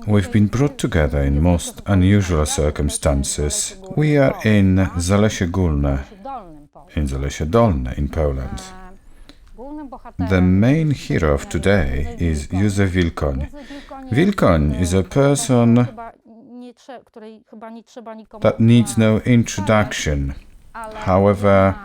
We've been brought together in most unusual circumstances. We are in Zalesie Górne, in Zalesie Dolne in Poland. The main hero of today is Józef Wilkoń. Wilkoń is a person that needs no introduction. However,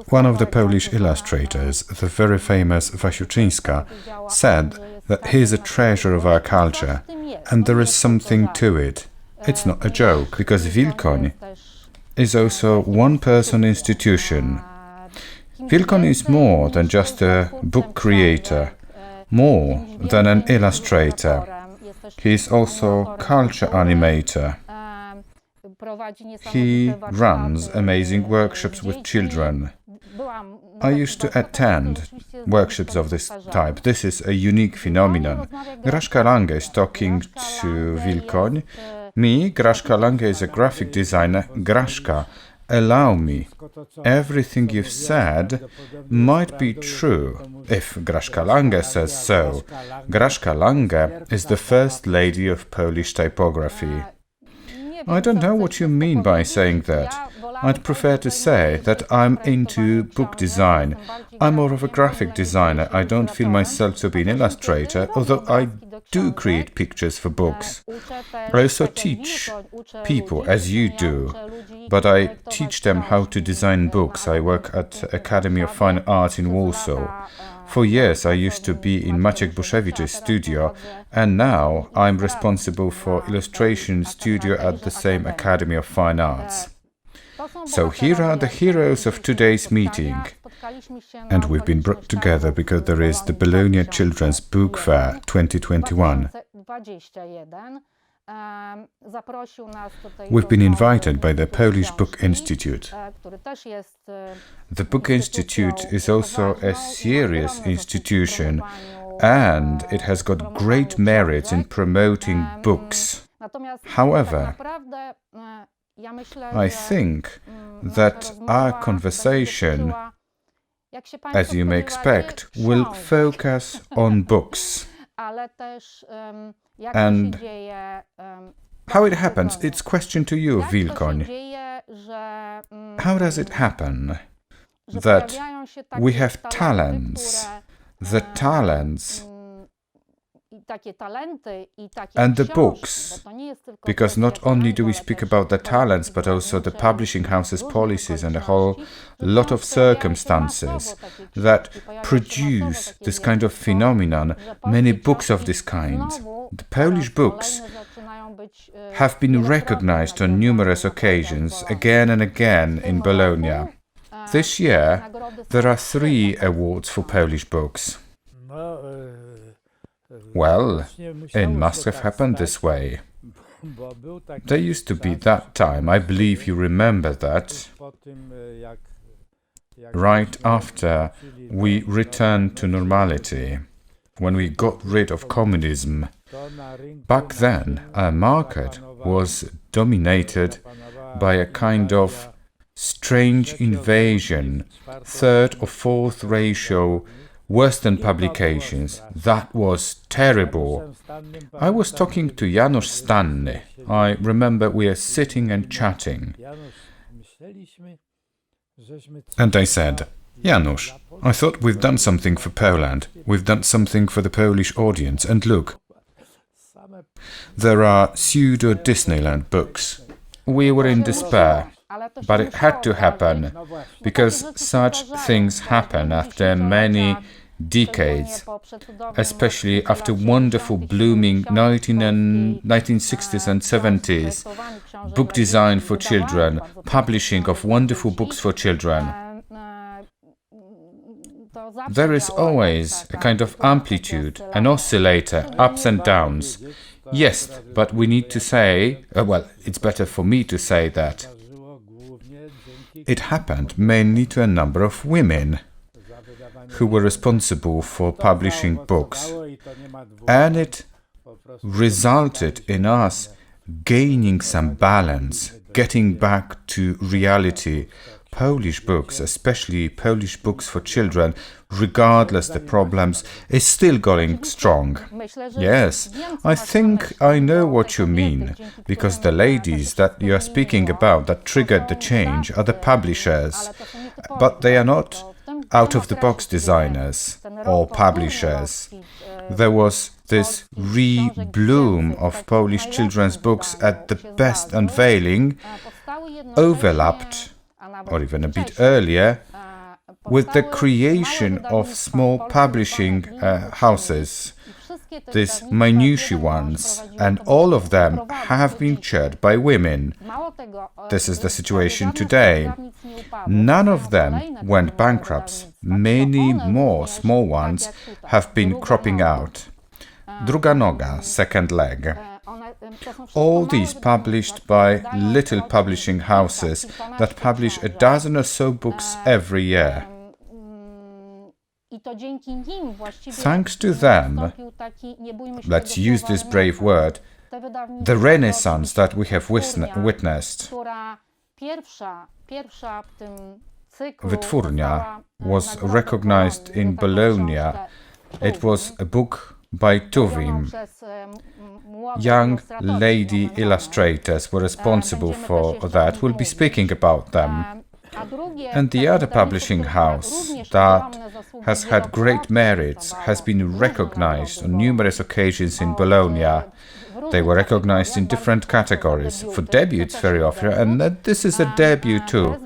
one of the Polish illustrators, the very famous Wasiuczyńska, said that he is a treasure of our culture, and there is something to it. It's not a joke, because Wilkoń is also one-person institution. Wilkoń is more than just a book creator, more than an illustrator. He is also culture animator. He runs amazing workshops with children. I used to attend workshops of this type. This is a unique phenomenon. Grażka Lange is talking to Wilkoń. Me, Grażka Lange, is a graphic designer. Grażka, allow me. Everything you've said might be true, if Grażka Lange says so. Grażka Lange is the first lady of Polish typography. I don't know what you mean by saying that. I'd prefer to say that I'm into book design. I'm more of a graphic designer. I don't feel myself to be an illustrator, although I do create pictures for books. I also teach people, as you do, but I teach them how to design books. I work at Academy of Fine Arts in Warsaw. For years I used to be in Maciek Buszewicz's studio, and now I'm responsible for illustration studio at the same Academy of Fine Arts. So here are the heroes of today's meeting. And we've been brought together because there is the Bologna Children's Book Fair 2021. We've been invited by the Polish Book Institute. The Book Institute is also a serious institution, and it has got great merits in promoting books. However, I think that our conversation, as you may expect, will focus on books. And how it happens, it's a question to you, Wilkoń. How does it happen that we have talents, the talents and the books, because not only do we speak about the talents, but also the publishing houses' policies and a whole lot of circumstances that produce this kind of phenomenon, many books of this kind. The Polish books have been recognized on numerous occasions, again and again in Bologna. This year, there are 3 awards for Polish books. Well, it must have happened this way. There used to be that time, I believe you remember that, right after we returned to normality, when we got rid of communism. Back then, our market was dominated by a kind of strange invasion, 3rd or 4th ratio Western publications. That was terrible. I was talking to Janusz Stanny. I remember we were sitting and chatting. And I said, Janusz, I thought we've done something for Poland. We've done something for the Polish audience. And look, there are pseudo-Disneyland books. We were in despair. But it had to happen, because such things happen after many decades, especially after wonderful blooming 1960s and 70s, book design for children, publishing of wonderful books for children. There is always a kind of amplitude, an oscillator, ups and downs. Yes, but we need to say, well, it's better for me to say that it happened mainly to a number of women who were responsible for publishing books, and it resulted in us gaining some balance, getting back to reality, Polish books, especially Polish books for children, regardless the problems, is still going strong. Yes, I think I know what you mean, because the ladies that you are speaking about that triggered the change are the publishers, but they are not out-of-the-box designers or publishers. There was this re-bloom of Polish children's books at the best unveiling, overlapped, or even a bit earlier, with the creation of small publishing houses, these minutiae ones, and all of them have been chaired by women. This is the situation today. None of them went bankrupt. Many more small ones have been cropping out. Druga noga, second leg. All these published by little publishing houses that publish a dozen or so books every year. Thanks to them, let's use this brave word, the renaissance that we have witnessed. Wytwórnia was recognized in Bologna. It was a book by Tuwim. Young lady illustrators were responsible for that. We'll be speaking about them. And the other publishing house that has had great merits has been recognized on numerous occasions in Bologna. They were recognized in different categories, for debuts very often, and this is a debut too.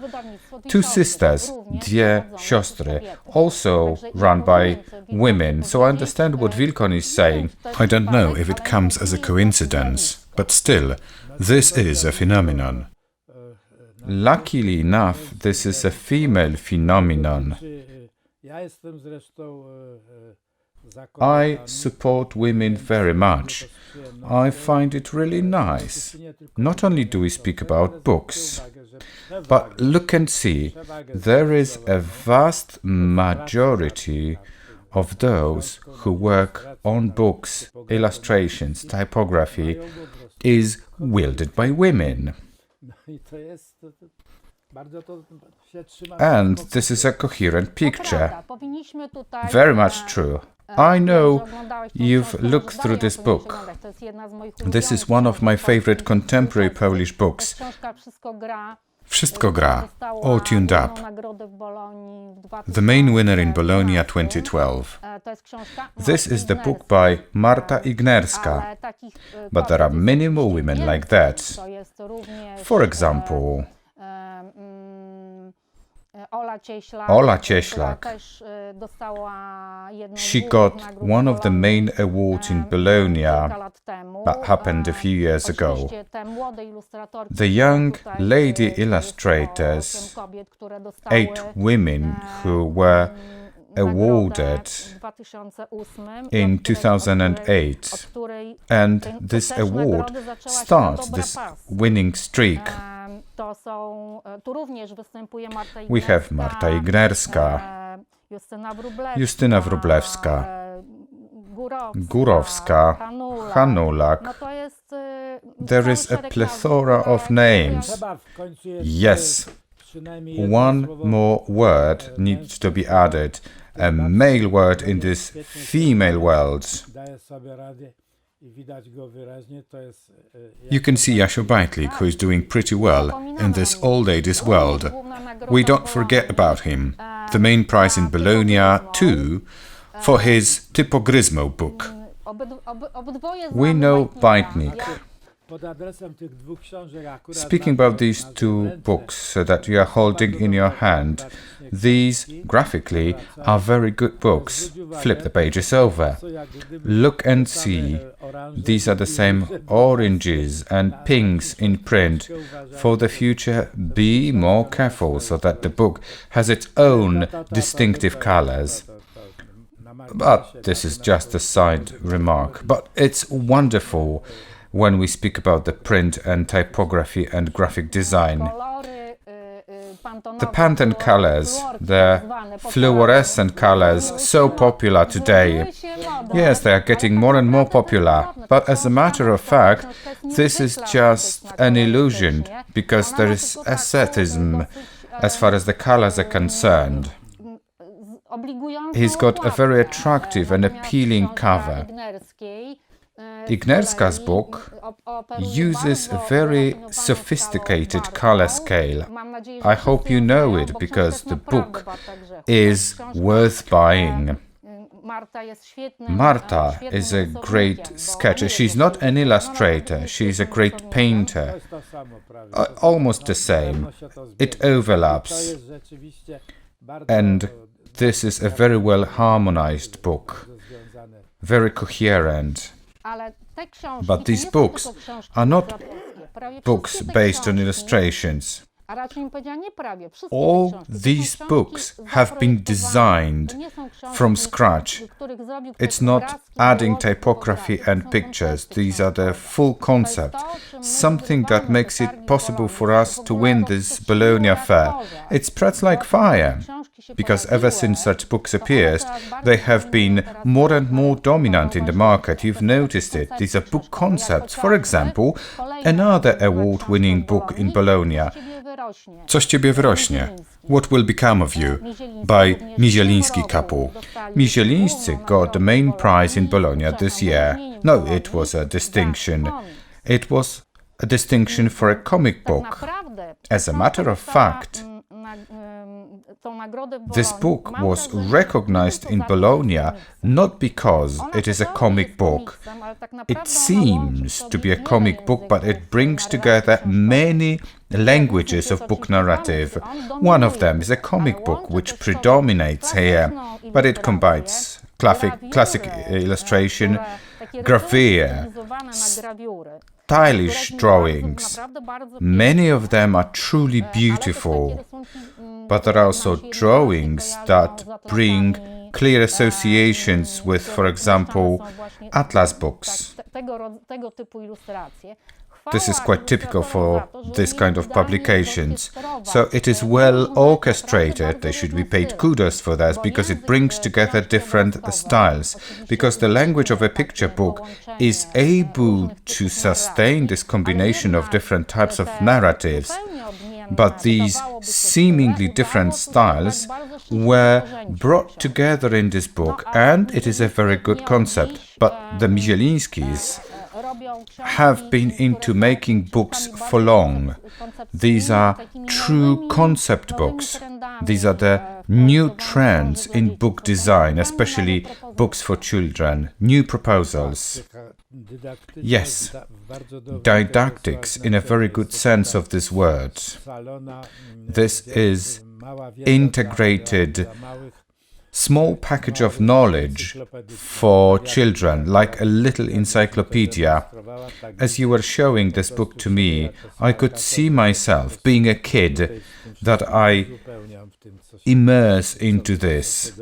Two sisters, Dwie siostry, also run by women, so I understand what Wilkoń is saying. I don't know if it comes as a coincidence, but still, this is a phenomenon. Luckily enough, this is a female phenomenon. I support women very much. I find it really nice. Not only do we speak about books, but look and see, there is a vast majority of those who work on books, illustrations, typography, is wielded by women. And this is a coherent picture. Very much true. I know you've looked through this book. This is one of my favorite contemporary Polish books. Wszystko gra, all tuned up. The main winner in Bologna 2012. This is the book by Marta Ignerska, but there are many more women like that. For example, Ola Cieślak. She got one of the main awards in Bologna. That happened a few years ago. The young lady illustrators, 8 women who were awarded in 2008, and this award starts this winning streak. We have Marta Ignerska, Justyna Wróblewska, Górowska, Hanulak. There is a plethora of names. Yes, one more word needs to be added, a male word in this female world. You can see Jasio Bajtlik, who is doing pretty well in this old ladies world. We don't forget about him. The main prize in Bologna, too, for his Typogryzmo book. We know Bajtlik. Speaking about these 2 books that you are holding in your hand, these, graphically, are very good books. Flip the pages over. Look and see. These are the same oranges and pinks in print. For the future, be more careful so that the book has its own distinctive colors. But this is just a side remark. But it's wonderful when we speak about the print and typography and graphic design. The Pantone colors, the fluorescent colors, so popular today. Yes, they are getting more and more popular, but as a matter of fact, this is just an illusion, because there is asceticism as far as the colors are concerned. He's got a very attractive and appealing cover. Ignerska's book uses a very sophisticated color scale. I hope you know it, because the book is worth buying. Marta is a great sketcher. She's not an illustrator, she's a great painter. Almost the same. It overlaps. And this is a very well harmonized book, very coherent. But these books are not books based on illustrations. All these books have been designed from scratch. It's not adding typography and pictures. These are the full concept, something that makes it possible for us to win this Bologna fair. It spreads like fire, because ever since such books appeared, they have been more and more dominant in the market. You've noticed it. These are book concepts. For example, another award-winning book in Bologna, Co z ciebie wyrośnie? What Will Become of You? By Mizieliński couple. Mizielińscy got the main prize in Bologna this year. No, it was a distinction. It was a distinction for a comic book. As a matter of fact, this book was recognized in Bologna not because it is a comic book. It seems to be a comic book, but it brings together many languages of book narrative. One of them is a comic book which predominates here, but it combines classic illustration, gravure, stylish drawings. Many of them are truly beautiful, but there are also drawings that bring clear associations with, for example, atlas books. This is quite typical for this kind of publications. So it is well orchestrated. They should be paid kudos for that, because it brings together different styles. Because the language of a picture book is able to sustain this combination of different types of narratives. But these seemingly different styles were brought together in this book, and it is a very good concept. But the Mizielińskis have been into making books for long. These are true concept books. These are the new trends in book design, especially books for children, new proposals. Yes, didactics in a very good sense of this word. This is integrated small package of knowledge for children, like a little encyclopedia. As you were showing this book to me, I could see myself, being a kid, that I immerse into this.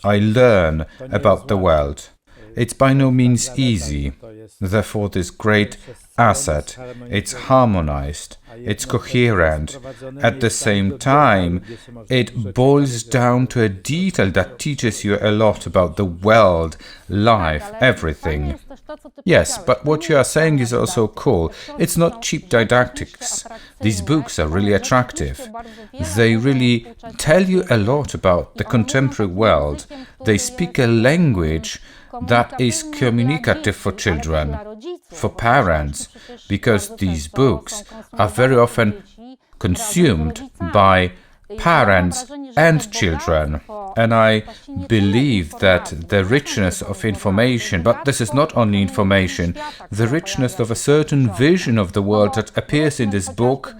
I learn about the world. It's by no means easy. Therefore, this great asset, it's harmonized, it's coherent. At the same time, it boils down to a detail that teaches you a lot about the world, life, everything. Yes, but what you are saying is also cool. It's not cheap didactics. These books are really attractive. They really tell you a lot about the contemporary world. They speak a language that is communicative for children, for parents, because these books are very often consumed by parents and children. And I believe that the richness of information, but this is not only information, the richness of a certain vision of the world that appears in this book,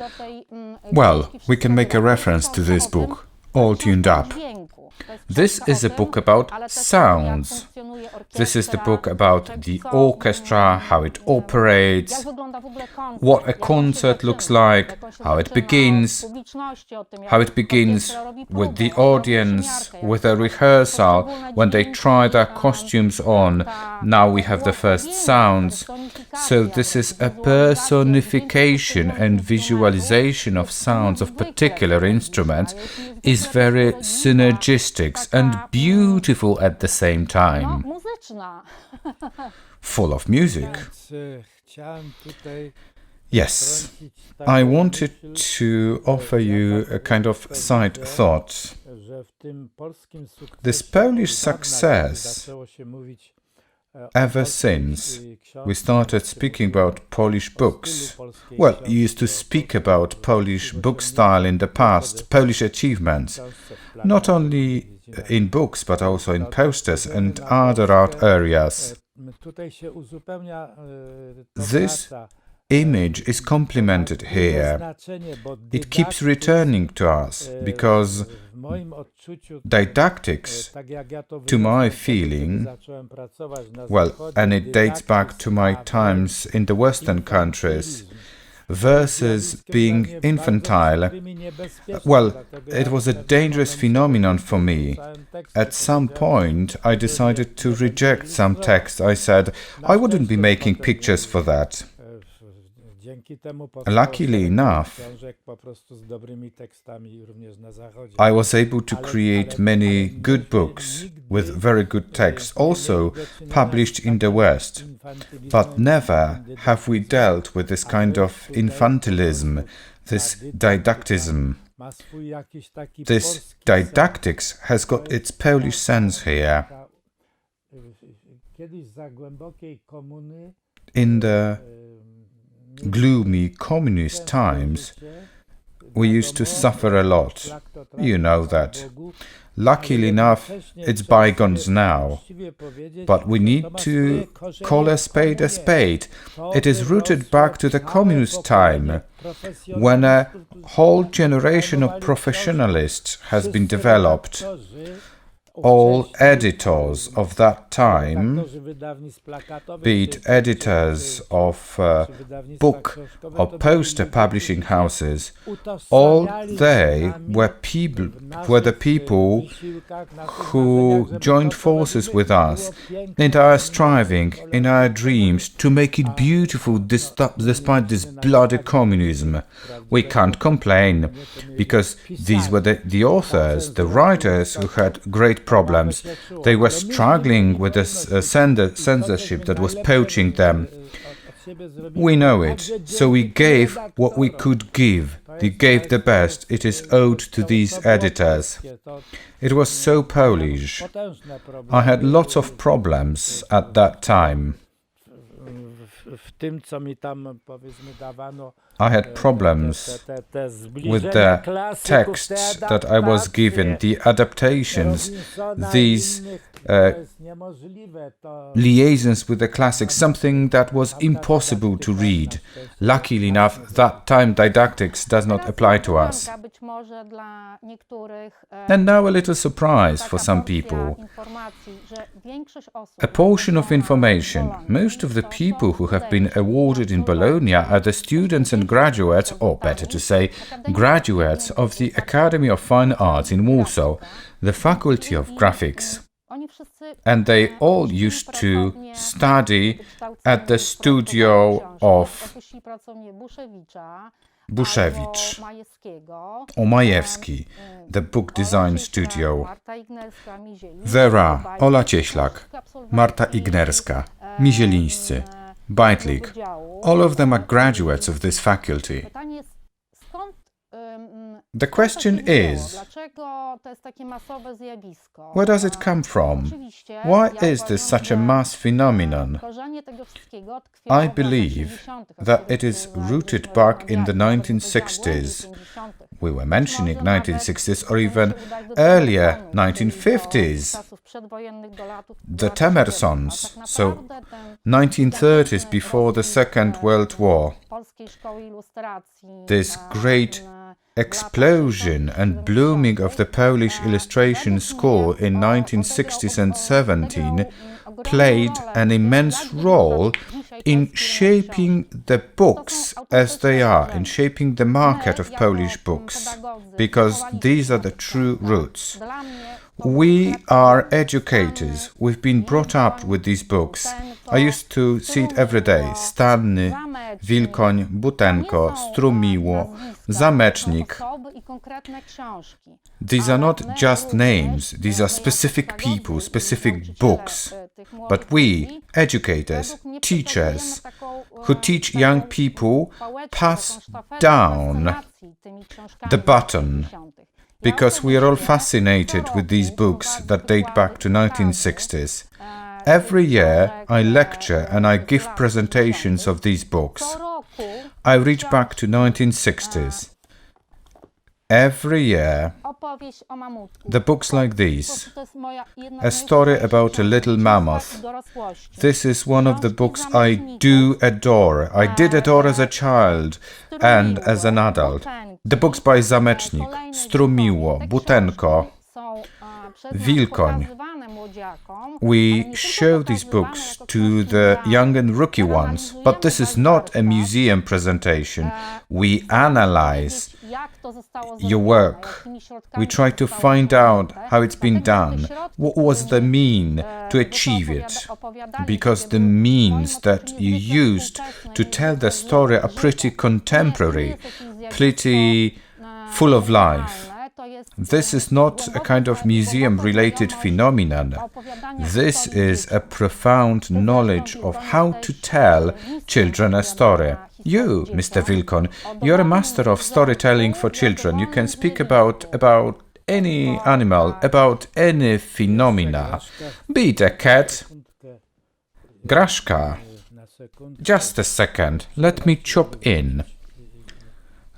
well, we can make a reference to this book, All Tuned Up. This is a book about sounds. This is the book about the orchestra, how it operates, what a concert looks like, how it begins with the audience, with a rehearsal, when they try their costumes on. Now we have the first sounds. So this is a personification and visualization of sounds of particular instruments, is very synergistic and beautiful at the same time. Full of music. Yes, I wanted to offer you a kind of side thought. This Polish success, ever since we started speaking about Polish books, well, you used to speak about Polish book style in the past, Polish achievements, not only in books but also in posters and other art areas. This image is complemented here. It keeps returning to us because didactics, to my feeling, well, and it dates back to my times in the Western countries, versus being infantile, well, it was a dangerous phenomenon for me. At some point, I decided to reject some text. I said, I wouldn't be making pictures for that. Luckily enough, I was able to create many good books with very good text, also published in the West. But never have we dealt with this kind of infantilism, this didactism. This didactics has got its Polish sense here. In the gloomy communist times, we used to suffer a lot. You know that. Luckily enough, it's bygones now. But we need to call a spade a spade. It is rooted back to the communist time, when a whole generation of professionalists has been developed. All editors of that time, be it editors of book or poster publishing houses, all they were the people who joined forces with us in our striving, in our dreams to make it beautiful despite this bloody communism. We can't complain, because these were the authors, the writers who had great problems. They were struggling with the censorship that was poaching them. We know it, so we gave what we could give. We gave the best. It is owed to these editors. It was so Polish. I had lots of problems at that time. I had problems with the texts that I was given, the adaptations, these liaisons with the classics, something that was impossible to read. Luckily enough, that time didactics does not apply to us. And now a little surprise for some people. A portion of information. Most of the people who have been awarded in Bologna are the students and graduates, or better to say, graduates of the Academy of Fine Arts in Warsaw, the Faculty of Graphics. And they all used to study at the studio of Buszewicz or Majewski, the book design studio. There are Ola Cieślak, Marta Ignerska, Mizielińscy, Bajtlik. All of them are graduates of this faculty. The question is, where does it come from? Why is this such a mass phenomenon? I believe that it is rooted back in the 1960s. We were mentioning 1960s or even earlier 1950s. The Temersons, so 1930s, before the Second World War. This great explosion and blooming of the Polish illustration school in 1960s and 70s played an immense role in shaping the books as they are, in shaping the market of Polish books, because these are the true roots. We are educators. We've been brought up with these books. I used to see it every day. Stanny, Wilkoń, Butenko, Strumiło, Zamecznik. These are not just names. These are specific people, specific books. But we, educators, teachers, who teach young people pass down the baton, because we are all fascinated with these books that date back to 1960s. Every year I lecture and I give presentations of these books. I reach back to 1960s. Every year, the books like these, A Story About a Little Mammoth. This is one of the books I do adore. I did adore as a child and as an adult. The books by Zamecznik, Strumiło, Butenko, Wilkoń. We show these books to the young and rookie ones, but this is not a museum presentation. We analyze your work. We try to find out how it's been done. What was the mean to achieve it? Because the means that you used to tell the story are pretty contemporary, pretty full of life. This is not a kind of museum-related phenomenon. This is a profound knowledge of how to tell children a story. You, Mr. Wilkoń, you're a master of storytelling for children. You can speak about any animal, about any phenomena. Be it a cat. Grażka, just a second, let me chop in.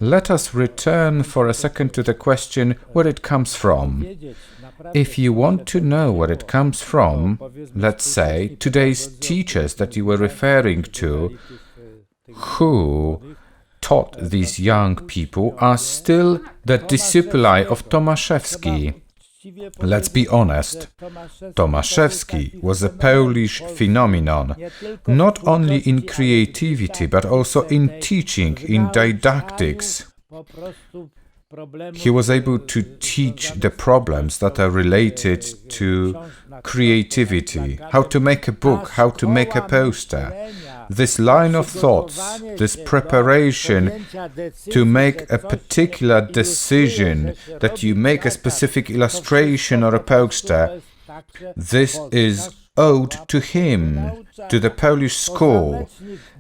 Let us return for a second to the question where it comes from. If you want to know where it comes from, let's say today's teachers that you were referring to, who taught these young people, are still the disciples of Tomaszewski. Let's be honest, Tomaszewski was a Polish phenomenon, not only in creativity, but also in teaching, in didactics. He was able to teach the problems that are related to creativity, how to make a book, how to make a poster. This line of thoughts, this preparation to make a particular decision, that you make a specific illustration or a poster, this is owed to him, to the Polish school.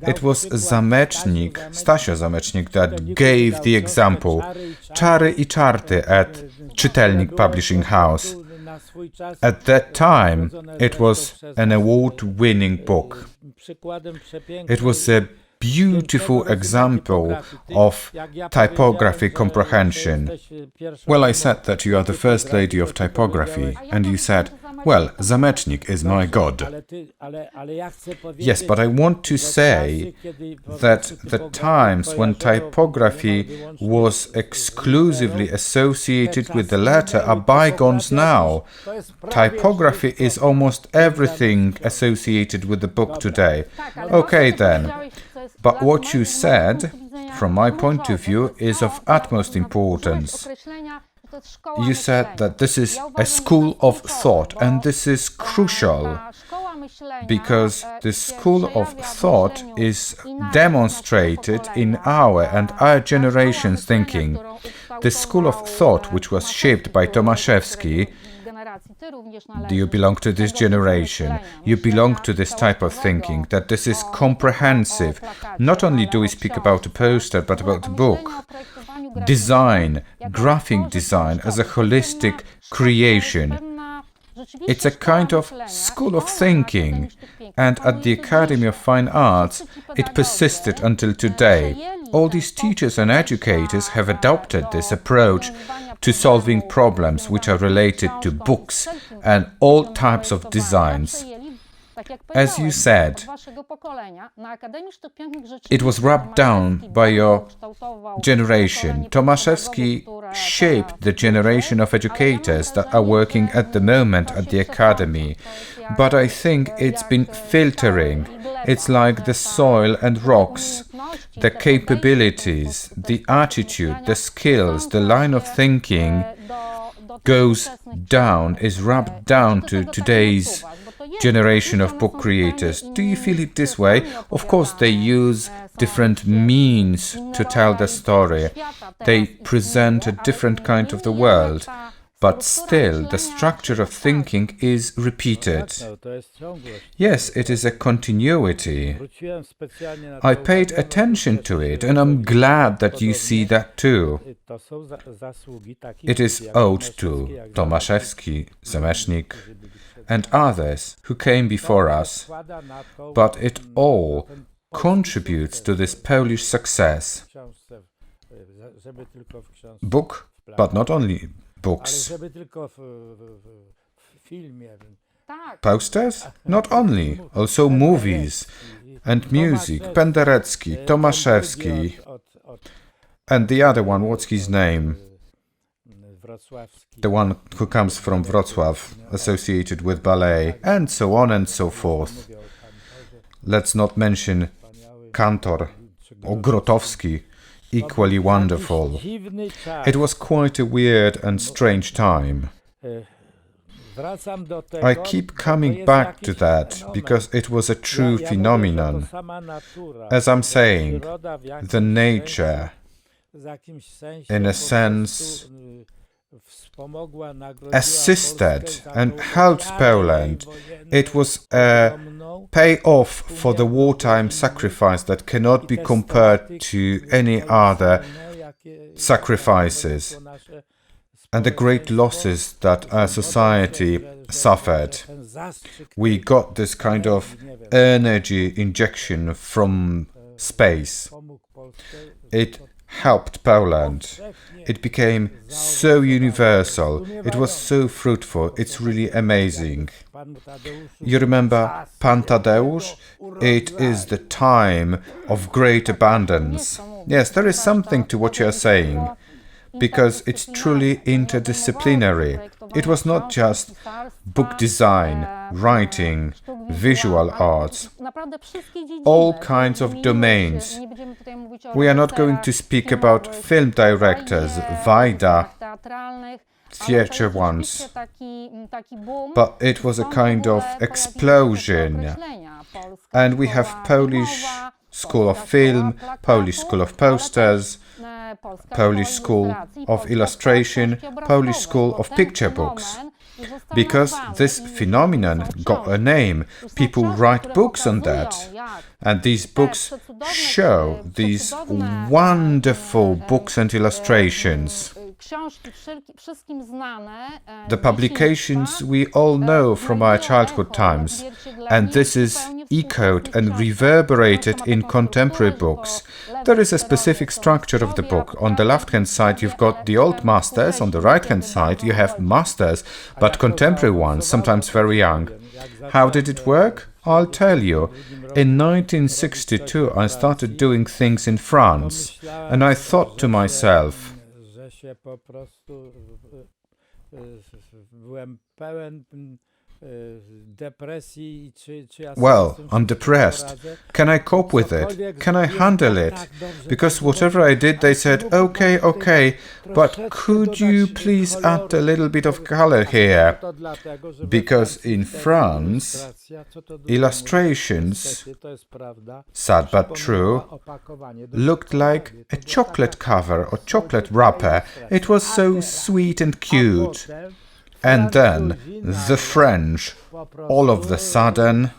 It was Zamecznik, Stasio Zamecznik, that gave the example. Czary I czarty at Czytelnik Publishing House. At that time, it was an award-winning book. It was a beautiful example of typography comprehension. Well, I said that you are the first lady of typography, and you said, well, Zamecznik is my god. Yes, but I want to say that the times when typography was exclusively associated with the letter are bygones now. Typography is almost everything associated with the book today. Okay then. But what you said, from my point of view, is of utmost importance. You said that this is a school of thought, and this is crucial, because the school of thought is demonstrated in our and our generation's thinking. The school of thought, which was shaped by Tomaszewski. Do you belong to this generation? You belong to this type of thinking, that this is comprehensive. Not only do we speak about a poster, but about a book. Design, graphic design as a holistic creation. It's a kind of school of thinking, and at the Academy of Fine Arts, it persisted until today. All these teachers and educators have adopted this approach to solving problems which are related to books and all types of designs. As you said, it was rubbed down by your generation. Tomaszewski shaped the generation of educators that are working at the moment at the Academy. But I think it's been filtering. It's like the soil and rocks, the capabilities, the attitude, the skills, the line of thinking goes down, is rubbed down to today's generation of book creators. Do you feel it this way? Of course, they use different means to tell the story. They present a different kind of the world. but still the structure of thinking is repeated. Yes, it is a continuity. I paid attention to it, and I'm glad that you see that too. It is owed to Tomaszewski, Zemesznik, and others who came before us, but it all contributes to this Polish success. Book, but not only books. Posters? Not only, also movies and music. Penderecki, Tomaszewski, and the other one, what's his name? The one who comes from Wrocław, associated with ballet, and so on and so forth. Let's not mention Kantor or Grotowski, equally wonderful. It was quite a weird and strange time. I keep coming back to that because it was a true phenomenon. As I'm saying, the nature, in a sense, assisted and helped Poland. It was a payoff for the wartime sacrifice that cannot be compared to any other sacrifices and the great losses that our society suffered. We got this kind of energy injection from space. It helped Poland. It became so universal. It was so fruitful. It's really amazing. You remember Pan Tadeusz? It is the time of great abundance. Yes, there is something to what you are saying, because it's truly interdisciplinary. It was not just book design, writing, visual arts, all kinds of domains. We are not going to speak about film directors, Wajda, theatre ones, but it was a kind of explosion. And we have Polish School of Film, Polish School of Posters, Polish School of Illustration, Polish School of Picture Books. Because this phenomenon got a name, people write books on that. And these books show these wonderful books and illustrations. The publications we all know from our childhood times, and this is echoed and reverberated in contemporary books. There is a specific structure of the book. On the left-hand side you've got the old masters, on the right-hand side you have masters, but contemporary ones, sometimes very young. How did it work? I'll tell you. In 1962 I started doing things in France, and I thought to myself, well, I'm depressed. Can I cope with it? Can I handle it? Because whatever I did, they said, okay, but could you please add a little bit of color here? Because in France, illustrations, sad but true, looked like a chocolate cover or chocolate wrapper. It was so sweet and cute. And then the French, all of the sudden,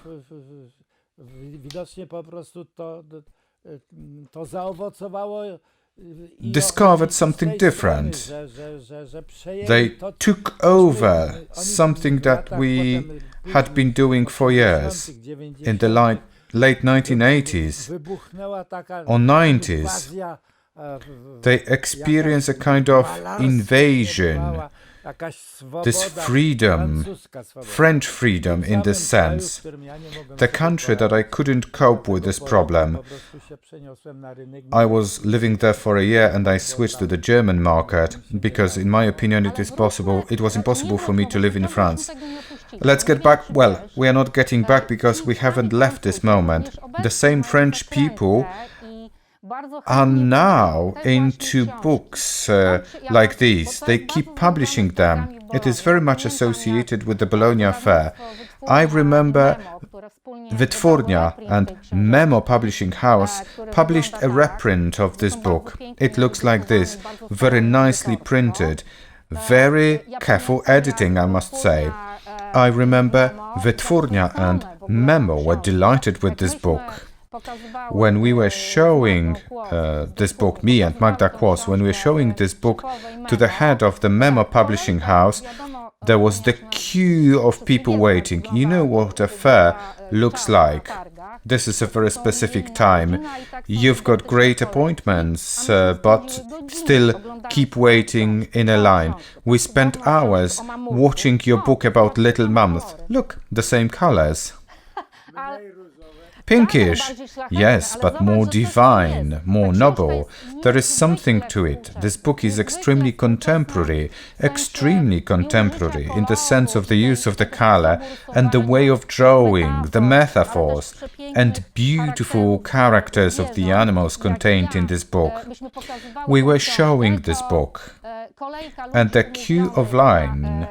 discovered something different. They took over something that we had been doing for years. In the late 1980s or 90s, they experienced a kind of invasion. This freedom, French freedom in this sense, the country that I couldn't cope with this problem. I was living there for a year and I switched to the German market because in my opinion it was impossible for me to live in France. Let's get back, well, we are not getting back because we haven't left this moment. The same French people are now into books like these. They keep publishing them. It is very much associated with the Bologna affair. I remember Wytwórnia and Memo Publishing House published a reprint of this book. It looks like this, very nicely printed, Very careful editing, I must say. I remember Wytwórnia and Memo were delighted with this book. When we were showing this book, me and Magda Kłos, when we were showing this book to the head of the Memo publishing house, there was the queue of people waiting. You know what a fair looks like. This is a very specific time. You've got great appointments, but still keep waiting in a line. We spent hours watching your book about little mammoth. Look, the same colors. Pinkish, yes, but more divine, more noble. There is something to it. This book is extremely contemporary in the sense of the use of the color and the way of drawing, the metaphors, and beautiful characters of the animals contained in this book. We were showing this book, and the queue of line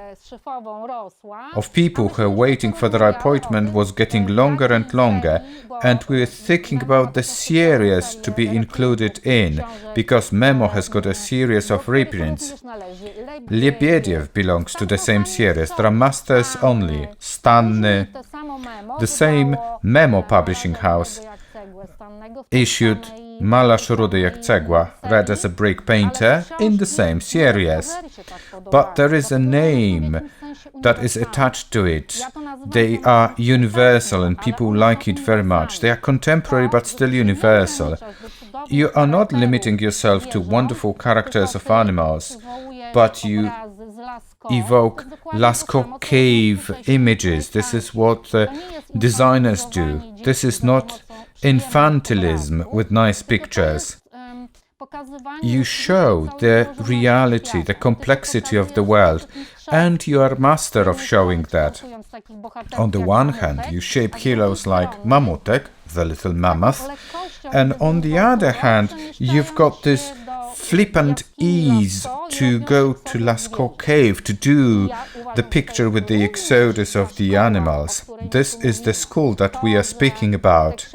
of people who were waiting for their appointment was getting longer and longer, and we were thinking about the series to be included in, because Memo has got a series of reprints. Lebiediew belongs to the same series. There are masters only. Stanny. The same Memo publishing house issued Malarz rudy jak cegła, Red as a Brick Painter, in the same series. But there is a name that is attached to it. They are universal and people like it very much. They are contemporary but still universal. You are not limiting yourself to wonderful characters of animals, but you evoke Lascaux cave images. This is what the designers do. This is not infantilism with nice pictures. You show the reality, the complexity of the world, and you are master of showing that. On the one hand, you shape heroes like Mamutek, the little mammoth, and on the other hand, you've got this flippant ease to go to Lascaux Cave to do the picture with the exodus of the animals. This is the school that we are speaking about.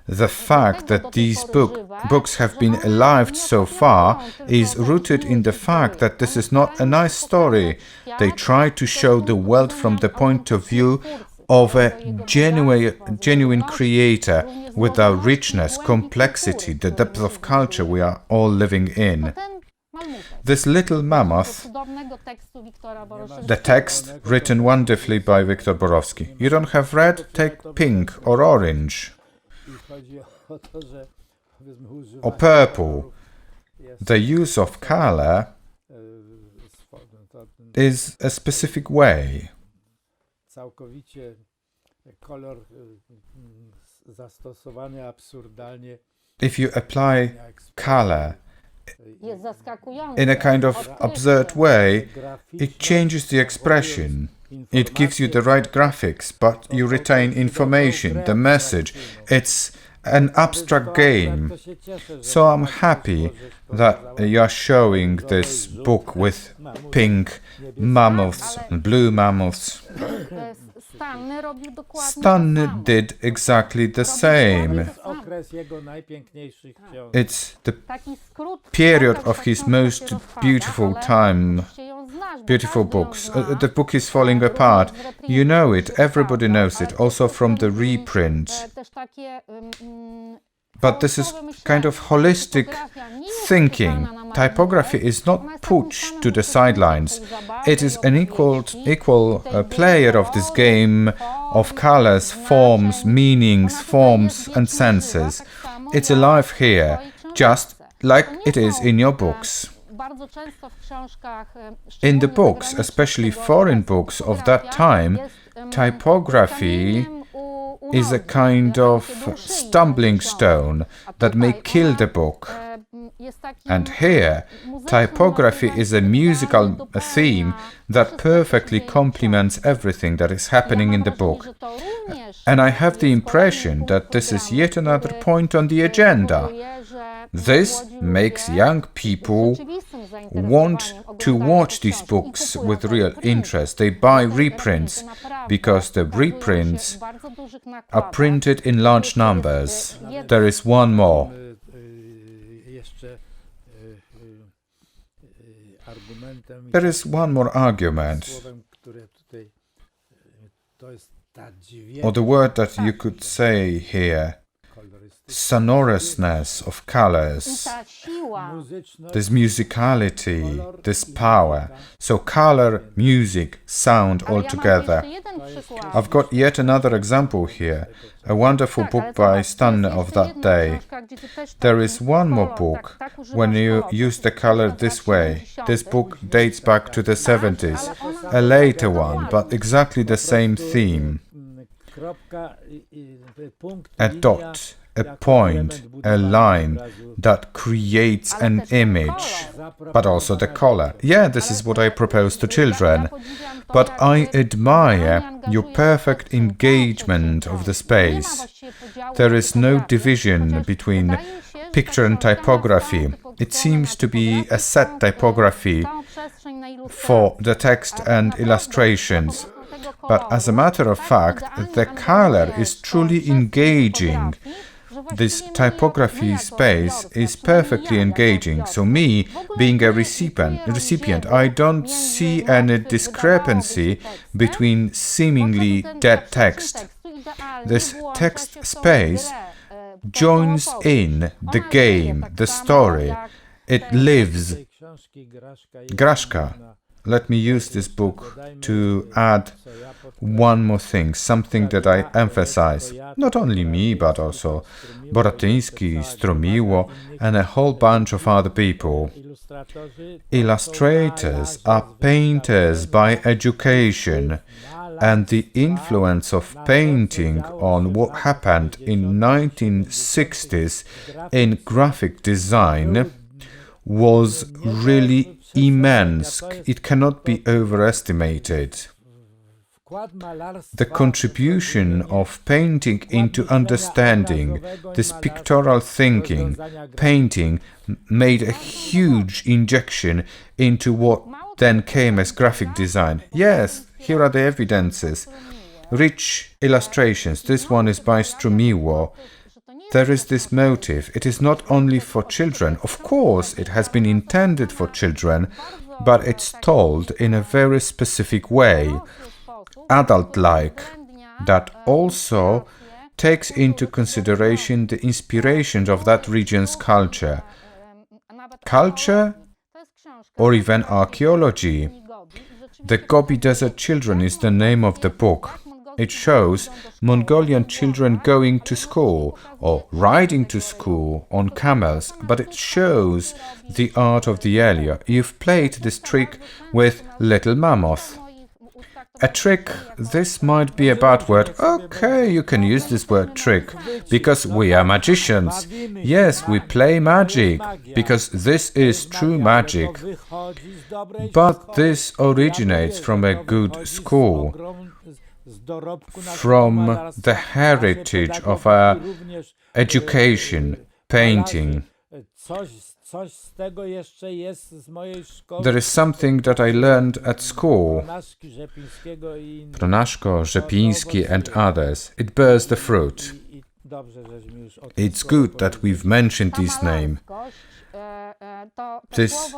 The fact that these books have been alive so far is rooted in the fact that this is not a nice story. They try to show the world from the point of view of a genuine creator, with our richness, complexity, the depth of culture we are all living in. This little mammoth, the text written wonderfully by Wiktor Borowski. You don't have red? Take pink or orange. Or purple. The use of color is a specific way. If you apply color in a kind of absurd way, it changes the expression. It gives you the right graphics, but you retain information, the message. It's an abstract game. So I'm happy that you're showing this book with pink mammoths and blue mammoths. Stanny did exactly the same. It's the period of his most beautiful time, beautiful books. The book is falling apart. You know it, everybody knows it, also from the reprint. But this is kind of holistic thinking. Typography is not pushed to the sidelines. It is an equal player of this game of colors, forms, meanings, forms and senses. It's alive here, just like it is in your books. In the books, especially foreign books of that time, typography is a kind of stumbling stone that may kill the book. And here, typography is a musical theme that perfectly complements everything that is happening in the book. And I have the impression that this is yet another point on the agenda. This makes young people want to watch these books with real interest. They buy reprints because the reprints are printed in large numbers. There is one more. There is one more argument, or the word that you could say here, sonorousness of colors, this musicality, this power. So color, music, sound all together. I've got yet another example here, a wonderful book by Stanley of that day. There is one more book when you use the color this way. This book dates back to the 70s, a later one, but exactly the same theme. A dot, a point, a line that creates an image, but also the color. Yeah, this is what I propose to children. But I admire your perfect engagement of the space. There is no division between picture and typography. It seems to be a set typography for the text and illustrations. But as a matter of fact, the color is truly engaging. This typography space is perfectly engaging. So me, being a recipient, I don't see any discrepancy between seemingly dead text. This text space joins in the game, the story. It lives. Grażka. Let me use this book to add one more thing, something that I emphasize. Not only me, but also Boratyński, Strumiło, and a whole bunch of other people. Illustrators are painters by education, and the influence of painting on what happened in 1960s in graphic design was really immense. It cannot be overestimated. The contribution of painting into understanding, this pictorial thinking, painting made a huge injection into what then came as graphic design. Yes, here are the evidences. Rich illustrations. This one is by Strumiło. There is this motive. It is not only for children. Of course, it has been intended for children, but it's told in a very specific way, adult-like, that also takes into consideration the inspirations of that region's culture. Culture or even archaeology. The Gobi Desert Children is the name of the book. It shows Mongolian children going to school or riding to school on camels, but it shows the art of the area. You've played this trick with Little Mammoth. A trick, this might be a bad word. Okay, you can use this word trick, because we are magicians. Yes, we play magic, because this is true magic. But this originates from a good school, from the heritage of our education, painting. There is something that I learned at school. Pronaszko, Rzepiński and others. It bears the fruit. It's good that we've mentioned this name. This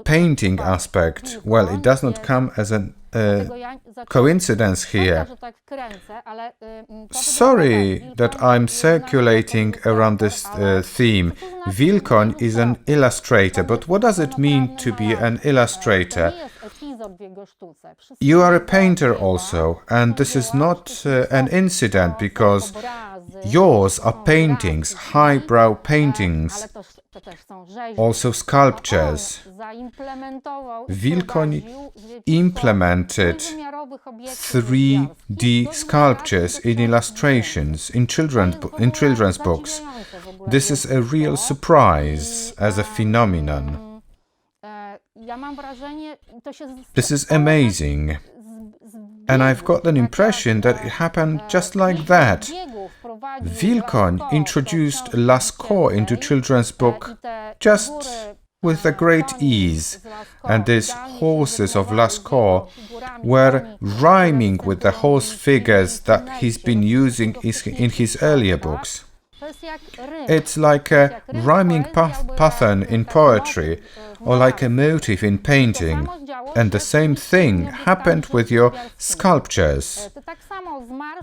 painting aspect, well, it does not come as a coincidence here. Sorry that I'm circulating around this theme. Wilkoń is an illustrator, but what does it mean to be an illustrator? You are a painter also, and this is not an incident, because yours are paintings, highbrow paintings, also sculptures. Wilkoń implemented 3D sculptures in illustrations, in children's books. This is a real surprise as a phenomenon. This is amazing. And I've got an impression that it happened just like that. Wilkoń introduced Lascaux into children's book just with a great ease, and these horses of Lascaux were rhyming with the horse figures that he's been using in his earlier books. It's like a rhyming pattern in poetry, or like a motif in painting. And the same thing happened with your sculptures.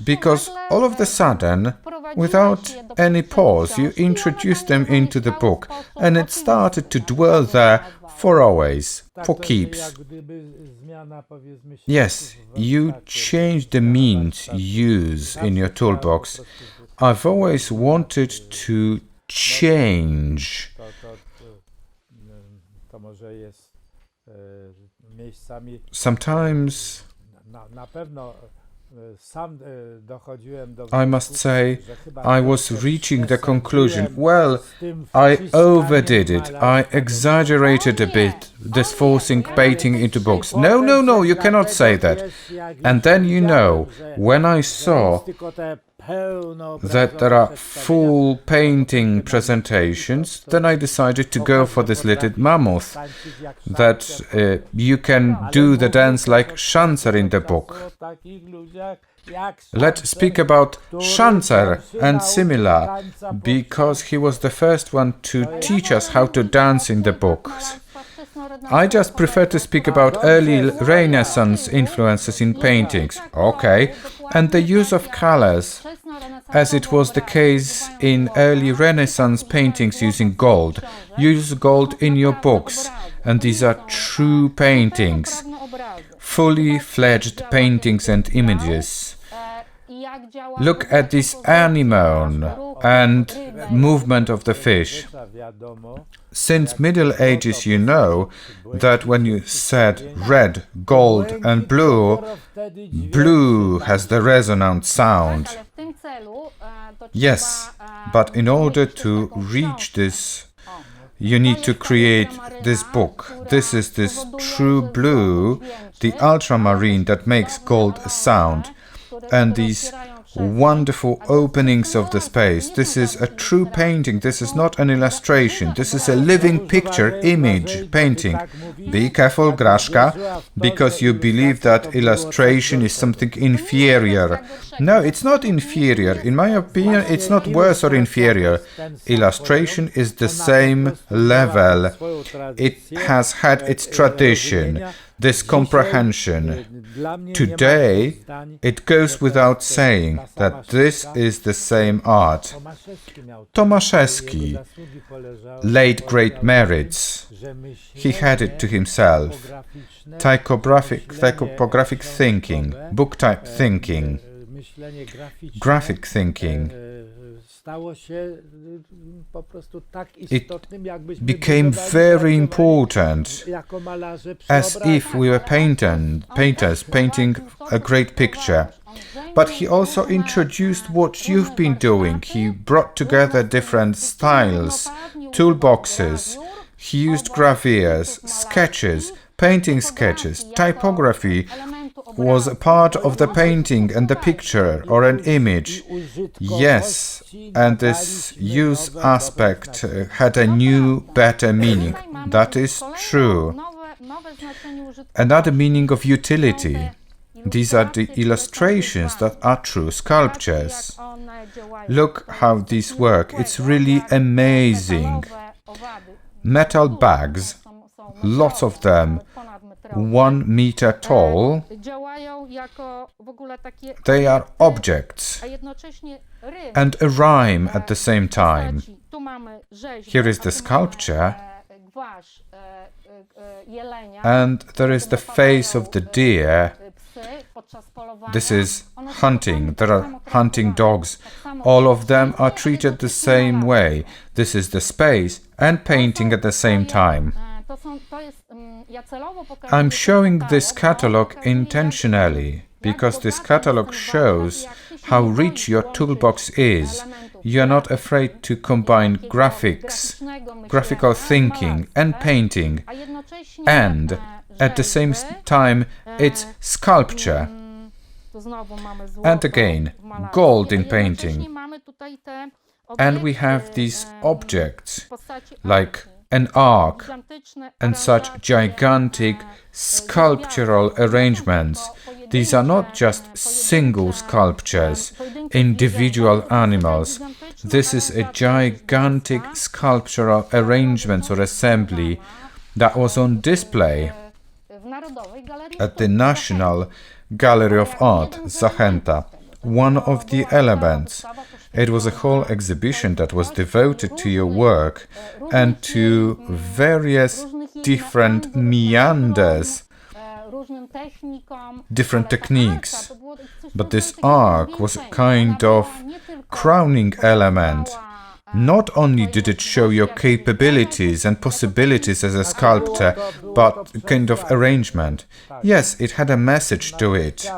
Because all of a sudden, without any pause, you introduced them into the book, and it started to dwell there for always, for keeps. Yes, you change the means you use in your toolbox. I've always wanted to change. Sometimes I must say I was reaching the conclusion, well, I overdid it, I exaggerated a bit, this forcing painting into books. No, you cannot say that. And then when I saw that there are full painting presentations, then I decided to go for this little mammoth, that you can do the dance like Schanzer in the book. Let's speak about Schanzer and similar, because he was the first one to teach us how to dance in the books. I just prefer to speak about early Renaissance influences in paintings, okay, and the use of colors, as it was the case in early Renaissance paintings using gold. Use gold in your books, and these are true paintings, fully fledged paintings and images. Look at this anemone and movement of the fish. Since Middle Ages you know that when you said red, gold and blue, blue has the resonant sound. Yes, but in order to reach this, you need to create this book. This is this true blue, the ultramarine that makes gold a sound. And these wonderful openings of the space. This is a true painting. This is not an illustration. This is a living picture, image, painting. Be careful, Grażka, because you believe that illustration is something inferior. No, it's not inferior. In my opinion, it's not worse or inferior. Illustration is the same level. It has had its tradition, this comprehension. Today, it goes without saying that this is the same art. Tomaszewski laid great merits. He had it to himself. Typographic thinking, book-type thinking, graphic thinking. It became very important, as if we were painters painting a great picture. But he also introduced what you've been doing. He brought together different styles, toolboxes. He used gravures, sketches, painting sketches, typography was a part of the painting and the picture or an image. Yes, and this use aspect had a new, better meaning. That is true. Another meaning of utility. These are the illustrations that are true sculptures. Look how these work. It's really amazing. Metal bags, lots of them, 1 meter tall. They are objects and a rhyme at the same time. Here is the sculpture, and there is the face of the deer. This is hunting. There are hunting dogs. All of them are treated the same way. This is the space and painting at the same time. I'm showing this catalog intentionally because this catalog shows how rich your toolbox is. You are not afraid to combine graphics, graphical thinking and painting, and at the same time it's sculpture. And again, gold in painting. And we have these objects like an ark and such gigantic sculptural arrangements. These are not just single sculptures, individual animals. This is a gigantic sculptural arrangement or assembly that was on display at the National Gallery of Art, Zachęta. One of the elements. It was a whole exhibition that was devoted to your work and to various different meanders, different techniques. But this arc was a kind of crowning element. Not only did it show your capabilities and possibilities as a sculptor, but a kind of arrangement. Yes, it had a message to it.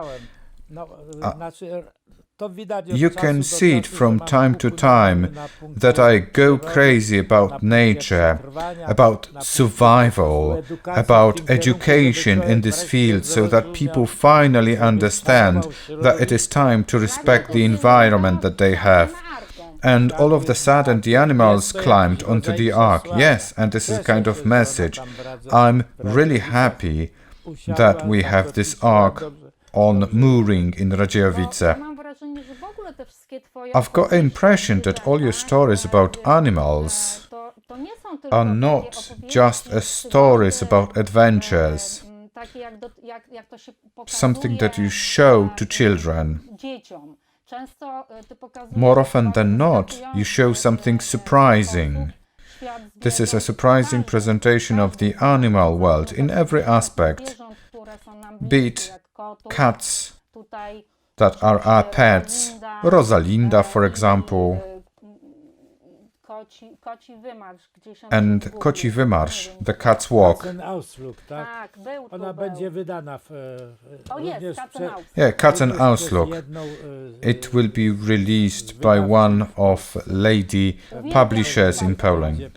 You can see it from time to time that I go crazy about nature, about survival, about education in this field, so that people finally understand that it is time to respect the environment that they have. And all of a sudden the animals climbed onto the ark. Yes, and this is a kind of message. I'm really happy that we have this ark on mooring in Radziejowice. I've got the impression that all your stories about animals are not just stories about adventures, something that you show to children. More often than not, you show something surprising. This is a surprising presentation of the animal world in every aspect, be it cats that are our pets, Rosalinda, for example, and Koci Wymarsz, the cat's walk. Yeah, Cat and Auslook. It will be released by one of lady publishers in Poland.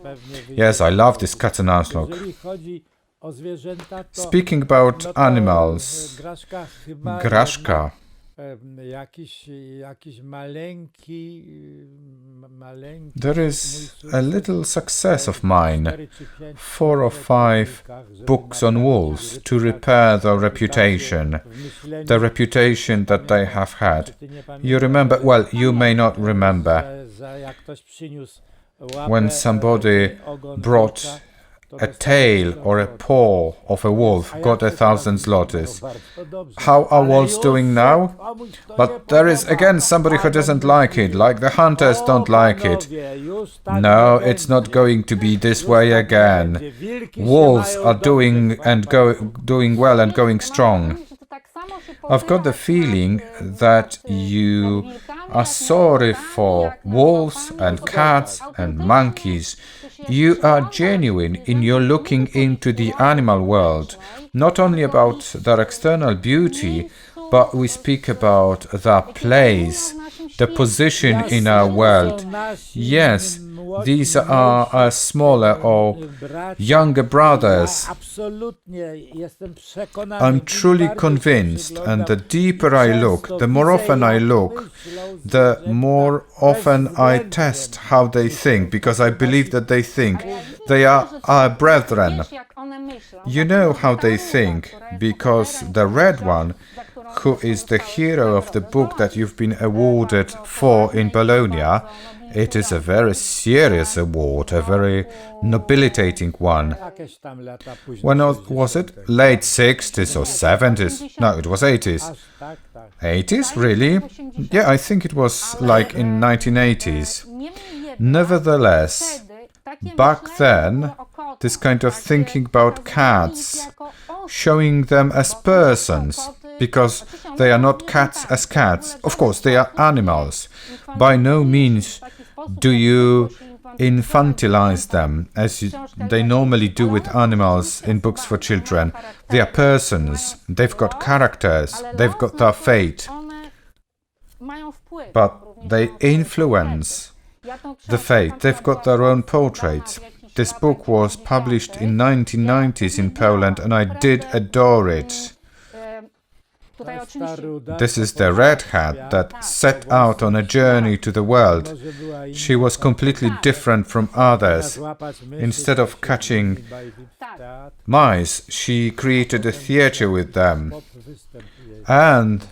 Yes, I love this Cat and Auslook. Speaking about animals, Grażka. There is a little success of mine, 4 or 5 books on wolves to repair their reputation, the reputation that they have had. You remember, well, you may not remember, when somebody brought a tail or a paw of a wolf, got 1,000 zlotys. How are wolves doing now? But there is again somebody who doesn't like it, like the hunters don't like it. No, it's not going to be this way again. Wolves are doing well and going strong. I've got the feeling that you are sorry for wolves and cats and monkeys. You are genuine in your looking into the animal world, not only about their external beauty, but we speak about their place, the position in our world. Yes, these are our smaller or younger brothers. I'm truly convinced, and the deeper I look, the more often I look, the more often I test how they think, because I believe that they think. They are our brethren. You know how they think, because the red one, who is the hero of the book that you've been awarded for in Bologna, it is a very serious award, a very nobilitating one. When was it? Late 60s or 70s? No, it was 80s. 80s, really? Yeah, I think it was like in 1980s. Nevertheless, back then, this kind of thinking about cats, showing them as persons, because they are not cats as cats. Of course, they are animals. By no means do you infantilize them, as they normally do with animals in books for children. They are persons, they've got characters, they've got their fate. But they influence the fate, they've got their own portraits. This book was published in 1990s in Poland, and I did adore it. This is the red hat that set out on a journey to the world. She was completely different from others. Instead of catching mice, she created a theater with them. And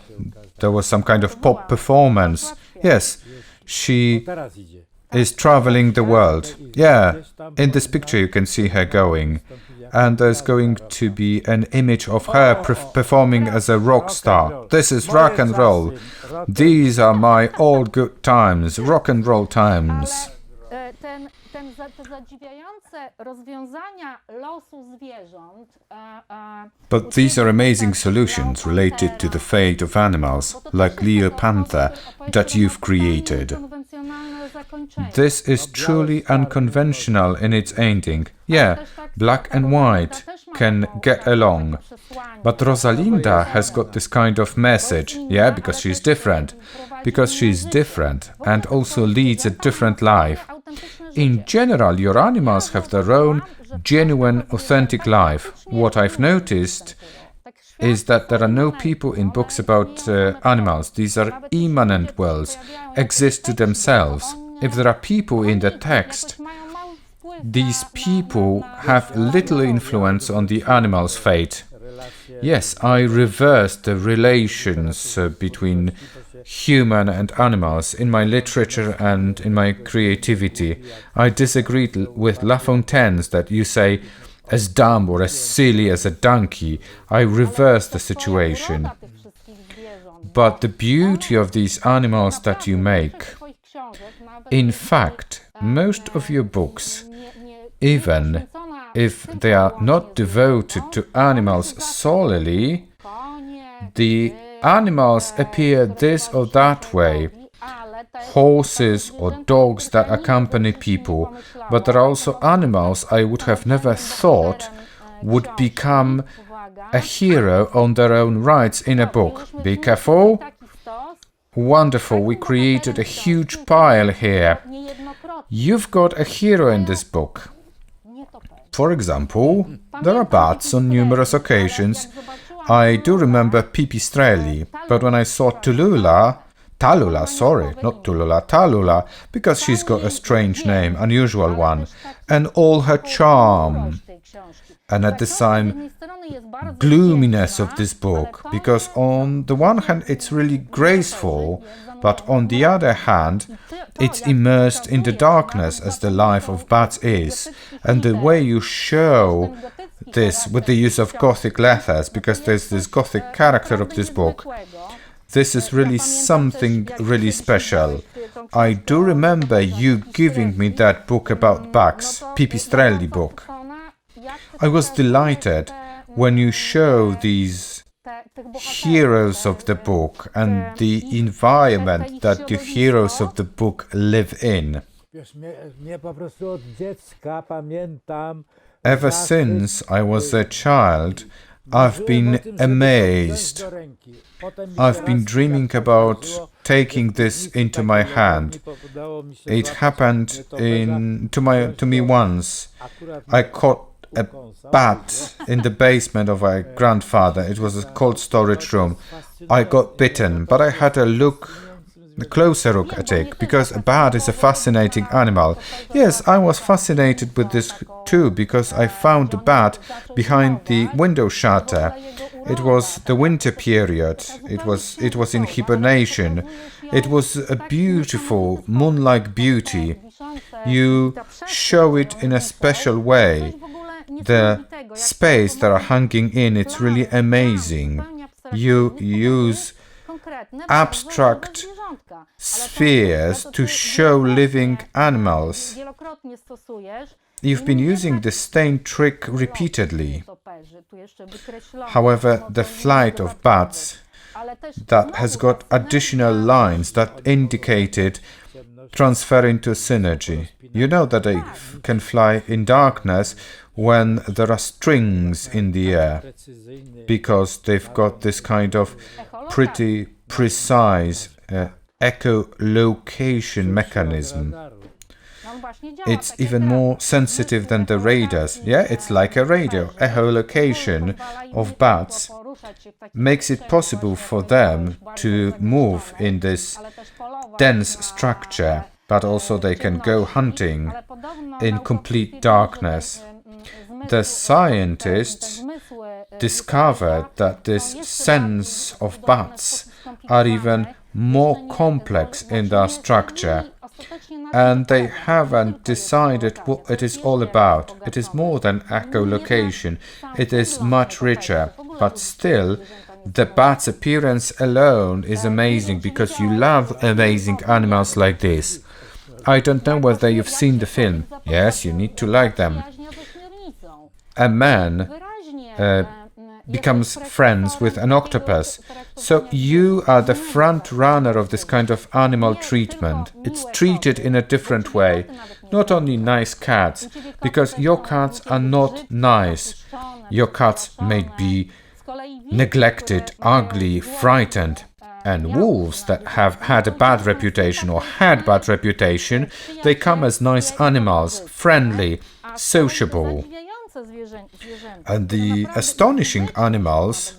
there was some kind of pop performance. Yes, She is traveling the world. Yeah, in this picture you can see her going. And there's going to be an image of her performing as a rock star. This is rock and roll. These are my old good times, rock and roll times. But these are amazing solutions related to the fate of animals, like Leo Panther, that you've created. This is truly unconventional in its ending. Yeah, black and white can get along. But Rosalinda has got this kind of message. Yeah, because she's different. Because she's different and also leads a different life. In general, your animals have their own genuine, authentic life. What I've noticed is that there are no people in books about animals. These are immanent worlds, exist to themselves. If there are people in the text, these people have little influence on the animal's fate. Yes, I reversed the relations between human and animals in my literature and in my creativity. I disagreed with La Fontaine's that you say, as dumb or as silly as a donkey. I reversed the situation. But the beauty of these animals that you make, in fact, most of your books, even if they are not devoted to animals solely, the animals appear this or that way. Horses or dogs that accompany people, but there are also animals I would have never thought would become a hero on their own rights in a book. Be careful. Wonderful, we created a huge pile here. You've got a hero in this book. For example, there are bats on numerous occasions. I do remember Pipistrelli, but when I saw Tallulah, because she's got a strange name, unusual one, and all her charm, and at the same gloominess of this book, because on the one hand it's really graceful, but on the other hand it's immersed in the darkness as the life of bats is, and the way you show this with the use of Gothic letters, because there's this Gothic character of this book, this is really something really special. I do remember you giving me that book about bugs, Pipistrelli book. I was delighted when you show these heroes of the book and the environment that the heroes of the book live in. Ever since I was a child, I've been amazed. I've been dreaming about taking this into my hand. It happened to me once. I caught a bat in the basement of my grandfather. It was a cold storage room. I got bitten, but I had a closer look at it, because a bat is a fascinating animal. Yes, I was fascinated with this too, because I found the bat behind the window shutter. It was the winter period. It was in hibernation. It was a beautiful, moon-like beauty. You show it in a special way. The space that are hanging in, it's really amazing. You use abstract spheres to show living animals. You've been using the stain trick repeatedly. However, the flight of bats that has got additional lines that indicated transfer into synergy. You know that they can fly in darkness when there are strings in the air, because they've got this kind of pretty precise echolocation mechanism. It's even more sensitive than the radars. Yeah, it's like a radio. Echolocation of bats makes it possible for them to move in this dense structure, but also they can go hunting in complete darkness. The scientists discovered that this sense of bats are even more complex in their structure, and they haven't decided what it is all about. It is more than echolocation, it is much richer, but still, the bat's appearance alone is amazing because you love amazing animals like this. I don't know whether you've seen the film. Yes, you need to like them. A man becomes friends with an octopus. So you are the front runner of this kind of animal treatment. It's treated in a different way. Not only nice cats, because your cats are not nice. Your cats may be neglected, ugly, frightened. And wolves that have had a bad reputation or had bad reputation, they come as nice animals, friendly, sociable. And the astonishing animals,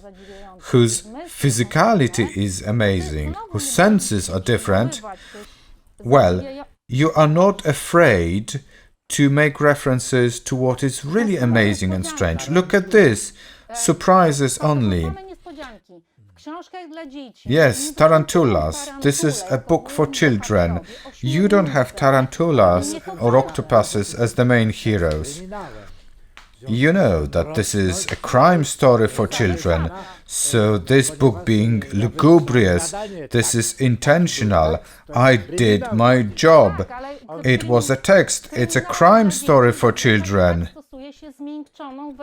whose physicality is amazing, whose senses are different, well, you are not afraid to make references to what is really amazing and strange. Look at this, surprises only. Yes, tarantulas. This is a book for children. You don't have tarantulas or octopuses as the main heroes. You know that this is a crime story for children, so this book being lugubrious, this is intentional. I did my job. It was a text. It's a crime story for children.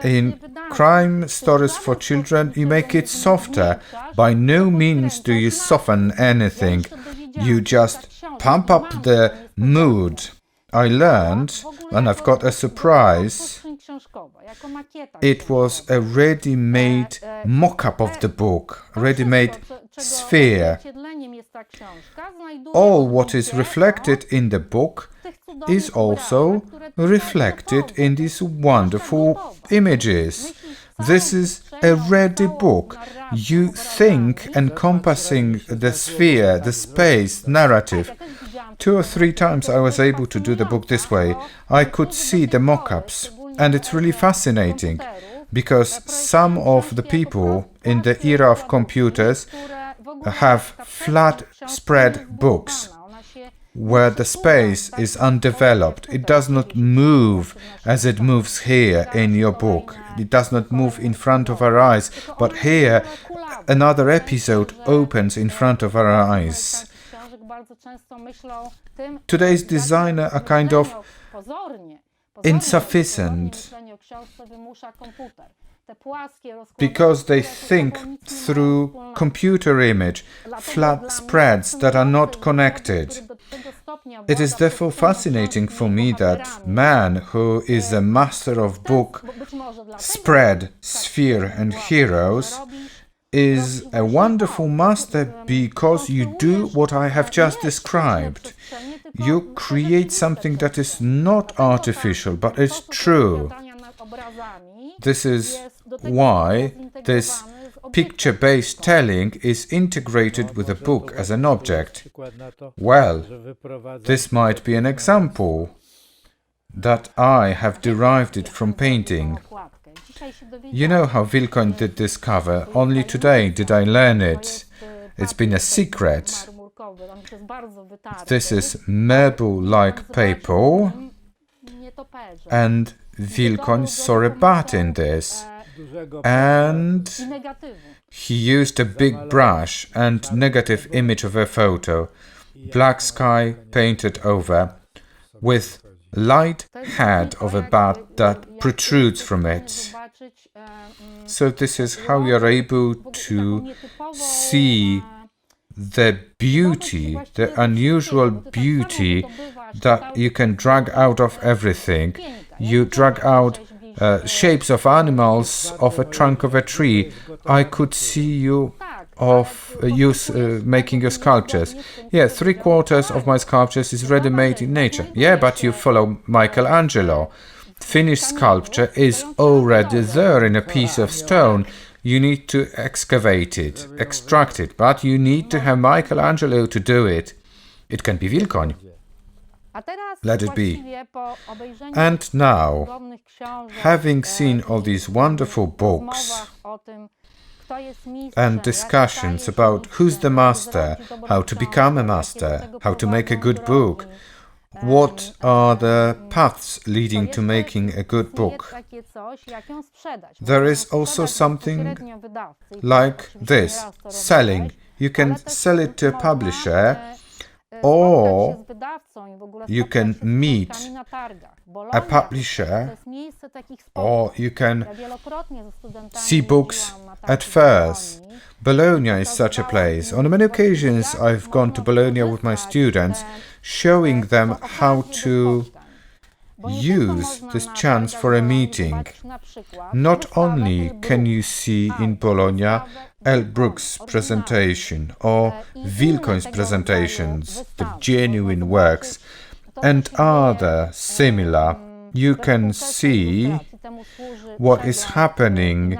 In crime stories for children, you make it softer. By no means do you soften anything. You just pump up the mood. I learned, and I've got a surprise, it was a ready-made mock-up of the book, a ready-made sphere. All what is reflected in the book is also reflected in these wonderful images. This is a ready book. You think encompassing the sphere, the space, narrative. 2 or 3 times I was able to do the book this way. I could see the mock-ups, and it's really fascinating because some of the people in the era of computers have flat spread books where the space is undeveloped. It does not move as it moves here in your book. It does not move in front of our eyes, but here another episode opens in front of our eyes. Today's designers are kind of insufficient because they think through computer image, flat spreads that are not connected. It is therefore fascinating for me that man, who is a master of book, spread, sphere and heroes, is a wonderful master because you do what I have just described. You create something that is not artificial, but is true. This is why this picture-based telling is integrated with a book as an object. Well, this might be an example that I have derived it from painting. You know how Wilkoń did this cover. Only today did I learn it. It's been a secret. This is marble-like paper, and Wilkoń saw a bat in this, and he used a big brush and negative image of a photo, black sky painted over, with light head of a bat that protrudes from it. So this is how you are able to see the beauty, the unusual beauty that you can drag out of everything. You drag out shapes of animals off a trunk of a tree. I could see you making your sculptures. Yeah, 3/4 of my sculptures is ready-made in nature. Yeah, but you follow Michelangelo. Finished sculpture is already there in a piece of stone. You need to excavate it, extract it, but you need to have Michelangelo to do it. It can be Wilkoń. Let it be. And now, having seen all these wonderful books and discussions about who's the master, how to become a master, how to make a good book, what are the paths leading to making a good book. There is also something like this, selling. You can sell it to a publisher, or you can meet a publisher, or you can see books at fairs. Bologna is such a place. On many occasions I've gone to Bologna with my students, showing them how to use this chance for a meeting. Not only can you see in Bologna Elbruck's presentation or Wilkoń's presentations, the genuine works, and other similar, you can see what is happening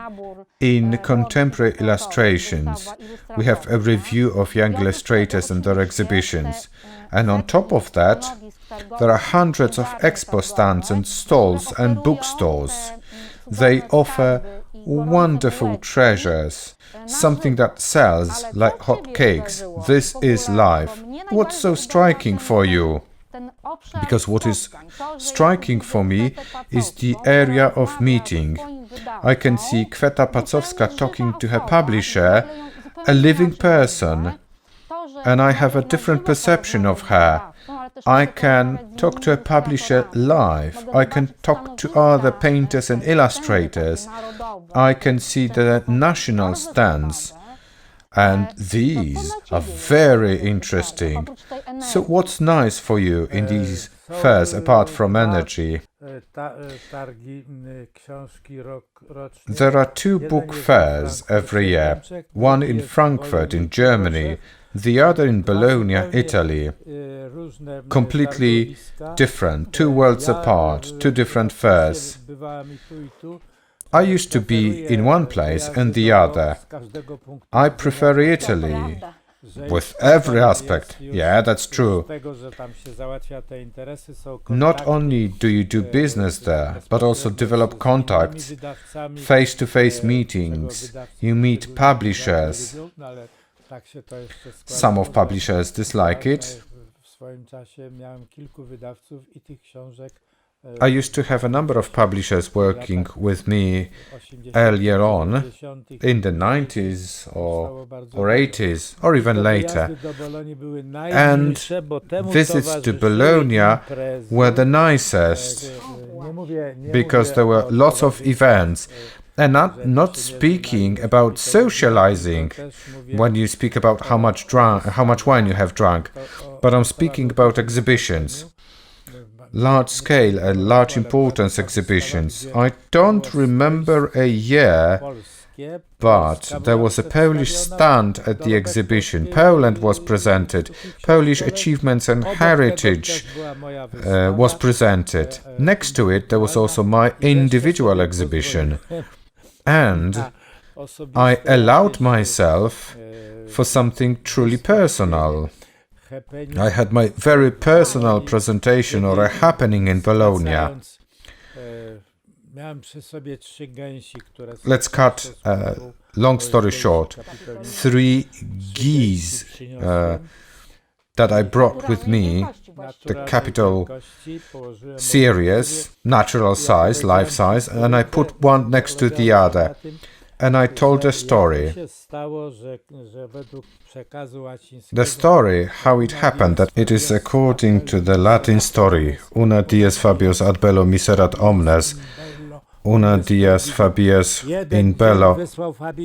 in contemporary illustrations. We have a review of young illustrators and their exhibitions. And on top of that, there are hundreds of expo stands and stalls and bookstores. They offer wonderful treasures, something that sells like hot cakes. This is life. What's so striking for you? Because what is striking for me is the area of meeting. I can see Kweta Pacowska talking to her publisher, a living person, and I have a different perception of her. I can talk to a publisher live. I can talk to other painters and illustrators. I can see the national stands. And these are very interesting. So what's nice for you in these fairs apart from energy? There are 2 book fairs every year, one in Frankfurt in Germany, the other in Bologna, Italy. Completely different, 2 worlds apart, 2 different fairs. I used to be in one place and the other. I prefer Italy, with every aspect. Yeah, that's true. Not only do you do business there, but also develop contacts, face-to-face meetings. You meet publishers. Some of publishers dislike it. I used to have a number of publishers working with me earlier on, in the 90s or 80s, or even later. And visits to Bologna were the nicest, because there were lots of events. And not speaking about socializing, when you speak about how much wine you have drunk, but I'm speaking about exhibitions. Large scale and large importance exhibitions. I don't remember a year, but there was a Polish stand at the exhibition. Poland was presented. Polish achievements and heritage was presented. Next to it, there was also my individual exhibition. And I allowed myself for something truly personal. I had my very personal presentation or a happening in Bologna. Let's cut a long story short. 3 geese that I brought with me, the capital series, natural size, life size, and I put one next to the other. And I told a story. The story, how it happened, that it is according to the Latin story, una dies fabius ad bello miserat omnes, una dies fabius in bello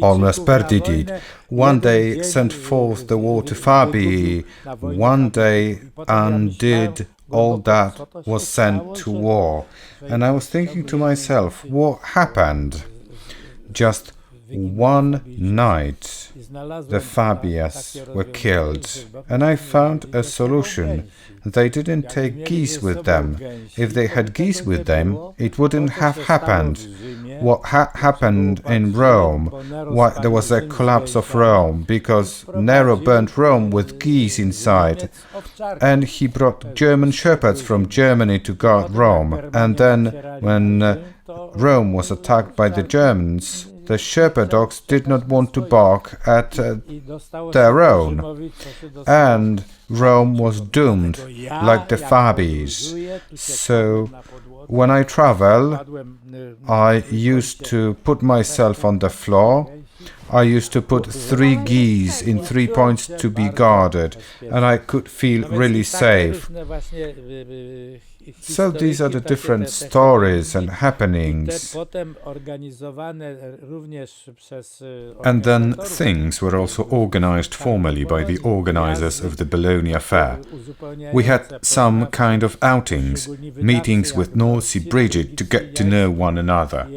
omnes perdidit. One day sent forth the war to Fabii, one day undid all that was sent to war. And I was thinking to myself, what happened? Just one night the Fabias were killed, and I found a solution. They didn't take geese with them. If they had geese with them, it wouldn't have happened. What happened in Rome, why there was a collapse of Rome, because Nero burned Rome with geese inside, and he brought German shepherds from Germany to guard Rome. And then when Rome was attacked by the Germans, The shepherd dogs did not want to bark at their own, and Rome was doomed, like the Fabies. So, when I travel, I used to put myself on the floor. I used to put 3 geese in 3 points to be guarded, and I could feel really safe. So these are the different stories and happenings. And then things were also organized formally by the organizers of the Bologna fair. We had some kind of outings, meetings with Norsi Bridget to get to know one another.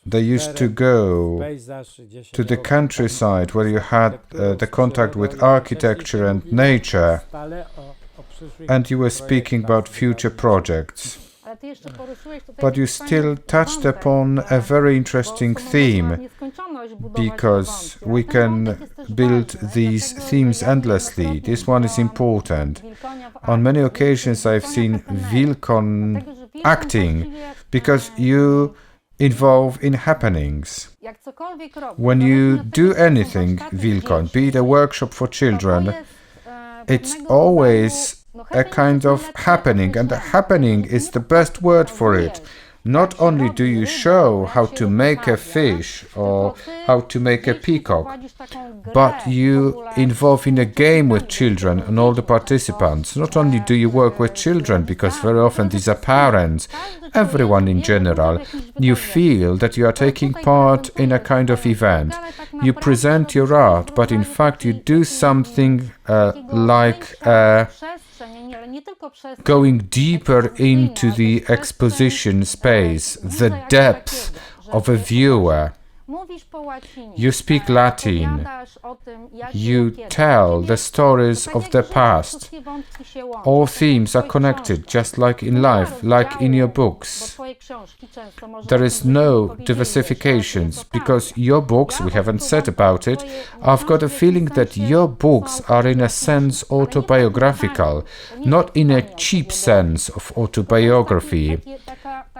They used to go to the countryside where you had the contact with architecture and nature, and you were speaking about future projects. But you still touched upon a very interesting theme, because we can build these themes endlessly. This one is important. On many occasions I've seen Wilkoń acting, because you involve in happenings. When you do anything, Wilkoń, be it a workshop for children, it's always a kind of happening, and the happening is the best word for it. Not only do you show how to make a fish or how to make a peacock, but you involve in a game with children and all the participants. Not only do you work with children, because very often these are parents, everyone in general, you feel that you are taking part in a kind of event. You present your art, but in fact you do something like going deeper into the exposition space, the depth of a viewer. You speak Latin. You tell the stories of the past. All themes are connected, just like in life, like in your books. There is no diversifications, because your books, we haven't said about it, I've got a feeling that your books are in a sense autobiographical, not in a cheap sense of autobiography.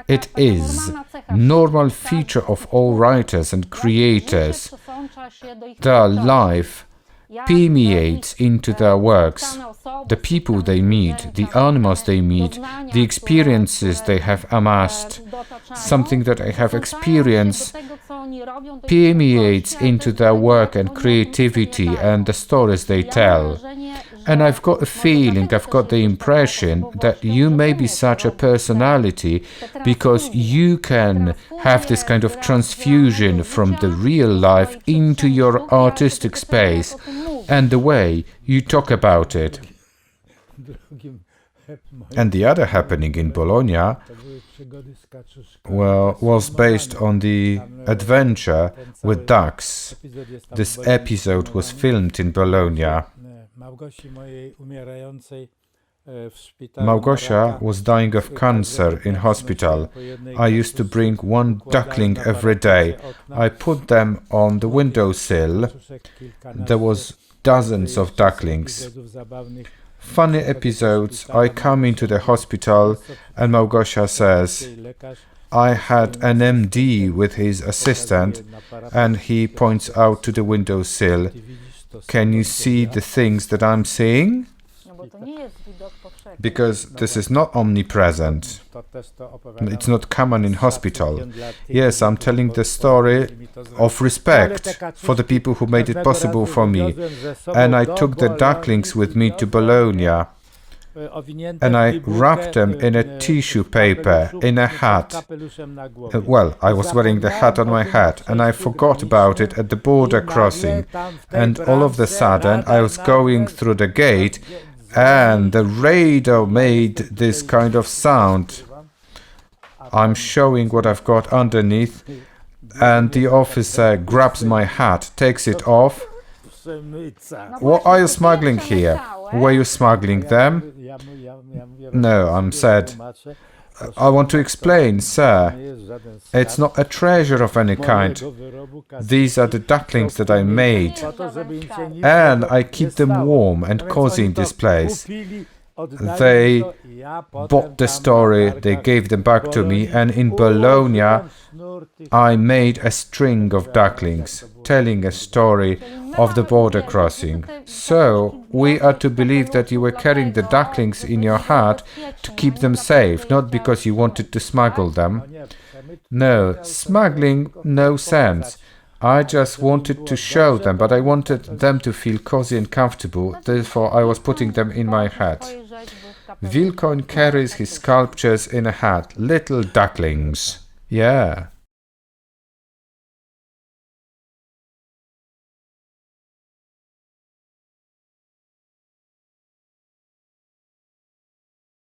It is normal feature of all writers and creators. Their life permeates into their works. The people they meet, the animals they meet, the experiences they have amassed, something that I have experienced, permeates into their work and creativity and the stories they tell. And I've got a feeling, I've got the impression that you may be such a personality because you can have this kind of transfusion from the real life into your artistic space and the way you talk about it. And the other happening in Bologna, well, was based on the adventure with ducks. This episode was filmed in Bologna. Małgosia was dying of cancer in hospital. I used to bring 1 duckling every day. I put them on the windowsill. There was dozens of ducklings. Funny episodes. I come into the hospital and Małgosia says, I had an MD with his assistant and he points out to the windowsill. Can you see the things that I'm seeing? Because this is not omnipresent. It's not common in hospital. Yes, I'm telling the story of respect for the people who made it possible for me. And I took the ducklings with me to Bologna. And I wrapped them in a tissue paper, in a hat. Well, I was wearing the hat on my head, and I forgot about it at the border crossing. And all of a sudden, I was going through the gate, and the radar made this kind of sound. I'm showing what I've got underneath, and the officer grabs my hat, takes it off. What are you smuggling here? Were you smuggling them? No, I'm sad. I want to explain, sir. It's not a treasure of any kind. These are the ducklings that I made. And I keep them warm and cozy in this place. They bought the story, they gave them back to me, and in Bologna I made a string of ducklings, telling a story of the border crossing. So, we are to believe that you were carrying the ducklings in your heart to keep them safe, not because you wanted to smuggle them. No, smuggling, no sense. I just wanted to show them, but I wanted them to feel cozy and comfortable, therefore I was putting them in my hat. Wilkoń carries his sculptures in a hat, little ducklings. Yeah.